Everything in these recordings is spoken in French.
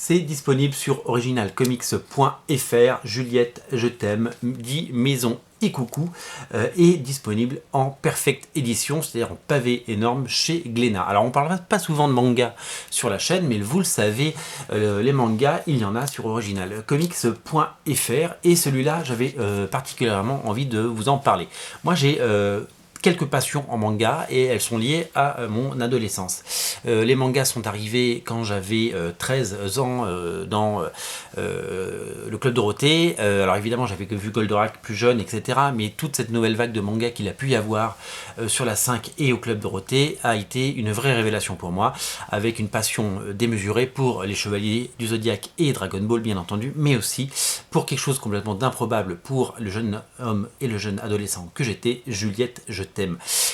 C'est disponible sur originalcomics.fr. Juliette, je t'aime, dit Maison et Coucou, est disponible en perfect édition, c'est-à-dire en pavé énorme chez Glénat. Alors on ne parlera pas souvent de manga sur la chaîne, mais vous le savez, les mangas, il y en a sur originalcomics.fr, et celui-là, j'avais particulièrement envie de vous en parler. Moi, j'ai quelques passions en manga et elles sont liées à mon adolescence. Les mangas sont arrivés quand j'avais 13 ans dans le Club Dorothée. Alors évidemment j'avais vu Goldorak plus jeune, etc. Mais toute cette nouvelle vague de mangas qu'il a pu y avoir sur la 5 et au Club Dorothée a été une vraie révélation pour moi, avec une passion démesurée pour les Chevaliers du Zodiaque et Dragon Ball bien entendu, mais aussi pour quelque chose complètement d'improbable pour le jeune homme et le jeune adolescent que j'étais, Juliette, je t'aime.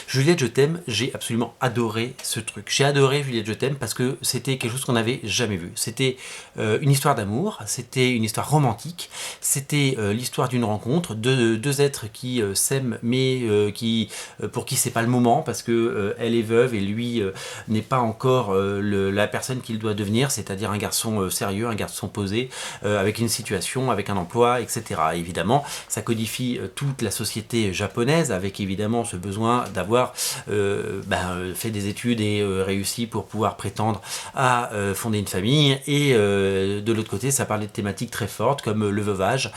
Juliette, je t'aime, j'ai absolument adoré ce truc. J'ai adoré Juliette, je t'aime parce que c'était quelque chose qu'on n'avait jamais vu. C'était une histoire d'amour, c'était une histoire romantique, c'était l'histoire d'une rencontre de deux êtres qui s'aiment, mais pour qui c'est pas le moment parce que elle est veuve et lui n'est pas encore la personne qu'il doit devenir, c'est-à-dire un garçon sérieux, un garçon posé, avec une situation, avec un emploi, etc. Évidemment, ça codifie toute la société japonaise, avec évidemment ce besoin d'avoir fait des études et réussi pour pouvoir prétendre à fonder une famille, et de l'autre côté ça parlait de thématiques très fortes comme le veuvage,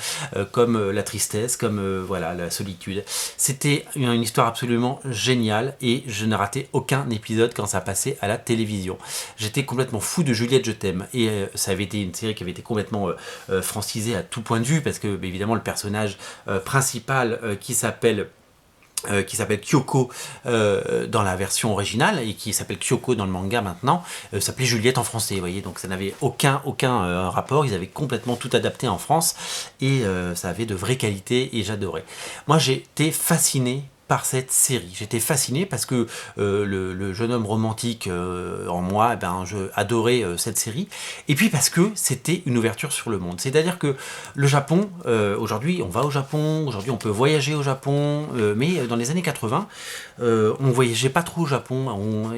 comme la tristesse, comme voilà, la solitude. C'était une histoire absolument géniale et je ne ratais aucun épisode quand ça passait à la télévision. J'étais complètement fou de Juliette, je t'aime, et ça avait été une série qui avait été complètement francisée à tout point de vue parce que évidemment le personnage principal qui s'appelle Kyoko dans la version originale et qui s'appelle Kyoko dans le manga maintenant, s'appelait Juliette en français, vous voyez, donc ça n'avait aucun rapport, ils avaient complètement tout adapté en France et ça avait de vraies qualités et j'adorais. Moi j'étais fasciné par cette série. J'étais fasciné parce que le jeune homme romantique en moi, je adorais cette série, et puis parce que c'était une ouverture sur le monde. C'est-à-dire que le Japon, aujourd'hui on va au Japon, aujourd'hui on peut voyager au Japon, mais dans les années 80, on voyageait pas trop au Japon, on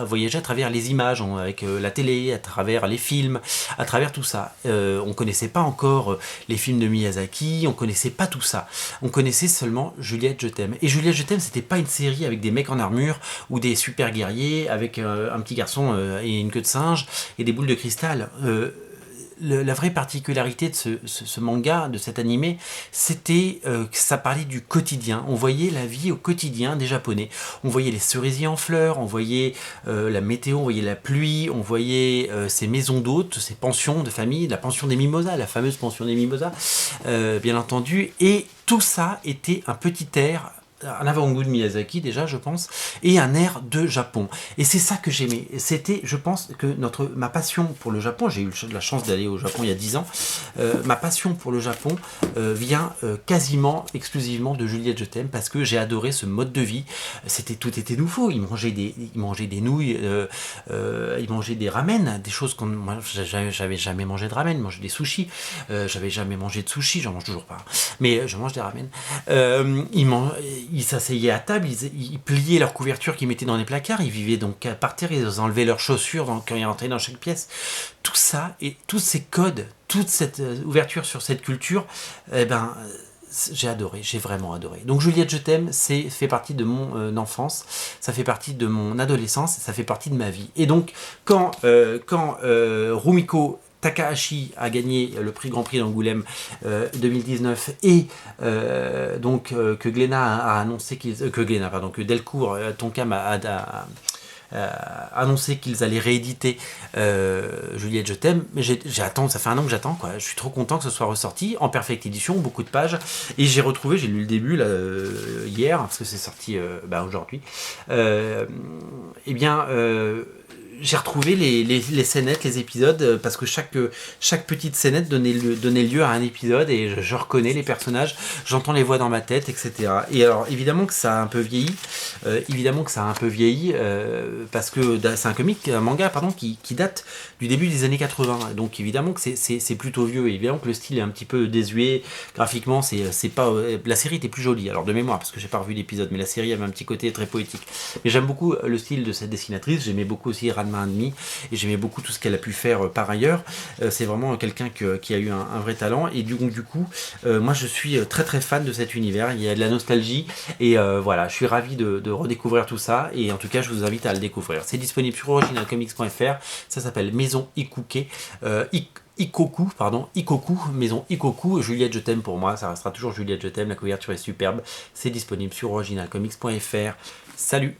voyageait à travers les images, avec la télé, à travers les films, à travers tout ça. On connaissait pas encore les films de Miyazaki, on connaissait pas tout ça. On connaissait seulement Juliette, je t'aime. Et Juliette, je t'aime, c'était pas une série avec des mecs en armure ou des super guerriers avec un petit garçon et une queue de singe et des boules de cristal. La vraie particularité de ce manga, de cet animé, c'était que ça parlait du quotidien. On voyait la vie au quotidien des Japonais. On voyait les cerisiers en fleurs, on voyait la météo, on voyait la pluie, on voyait ces maisons d'hôtes, ces pensions de famille, la pension des mimosas, la fameuse pension des mimosas, bien entendu. Et tout ça était un petit air, un avant-goût de Miyazaki déjà, je pense, et un air de Japon. Et c'est ça que j'aimais. C'était, je pense, que ma passion pour le Japon, j'ai eu la chance d'aller au Japon il y a 10 ans, ma passion pour le Japon vient quasiment exclusivement de Juliette, je t'aime, parce que j'ai adoré ce mode de vie. Tout était nouveau. Ils mangeaient des nouilles, ils mangeaient des ramen, des choses moi j'avais jamais mangé de ramen. Ils mangeaient des sushis, j'avais jamais mangé de sushi, j'en mange toujours pas, mais je mange des ramen. Ils s'asseyaient à table, ils pliaient leurs couvertures qu'ils mettaient dans les placards, ils vivaient donc par terre, ils enlevaient leurs chaussures quand ils rentraient dans chaque pièce. Tout ça, et tous ces codes, toute cette ouverture sur cette culture, j'ai adoré, j'ai vraiment adoré. Donc Juliette, je t'aime, fait partie de mon enfance, ça fait partie de mon adolescence, ça fait partie de ma vie. Et donc, quand Rumiko Takahashi a gagné le prix Grand Prix d'Angoulême 2019 et que Glénat a annoncé que Delcourt Tonkam a annoncé qu'ils allaient rééditer Juliette, je t'aime, mais ça fait un an que j'attends, quoi. Je suis trop content que ce soit ressorti en perfect édition, beaucoup de pages, et j'ai lu le début là, hier, parce que c'est sorti aujourd'hui. J'ai retrouvé les scénettes, les épisodes, parce que chaque petite scénette donnait lieu à un épisode, et je reconnais les personnages, j'entends les voix dans ma tête, etc. Et alors, évidemment que ça a un peu vieilli, parce que c'est un manga qui date du début des années 80, donc évidemment que c'est plutôt vieux, et évidemment que le style est un petit peu désuet, graphiquement, c'est pas... La série était plus jolie, alors de mémoire, parce que j'ai pas revu l'épisode, mais la série avait un petit côté très poétique. Mais j'aime beaucoup le style de cette dessinatrice, j'aimais beaucoup aussi Ranma de main et demi, et j'aimais beaucoup tout ce qu'elle a pu faire par ailleurs. C'est vraiment quelqu'un qui a eu un vrai talent, et du coup, moi je suis très très fan de cet univers, il y a de la nostalgie, et voilà, je suis ravi de redécouvrir tout ça, et en tout cas je vous invite à le découvrir. C'est disponible sur originalcomics.fr, ça s'appelle Maison Ikuke, Ikoku, Maison Ikoku. Juliette, je t'aime, pour moi, ça restera toujours Juliette, je t'aime, la couverture est superbe, c'est disponible sur originalcomics.fr. Salut!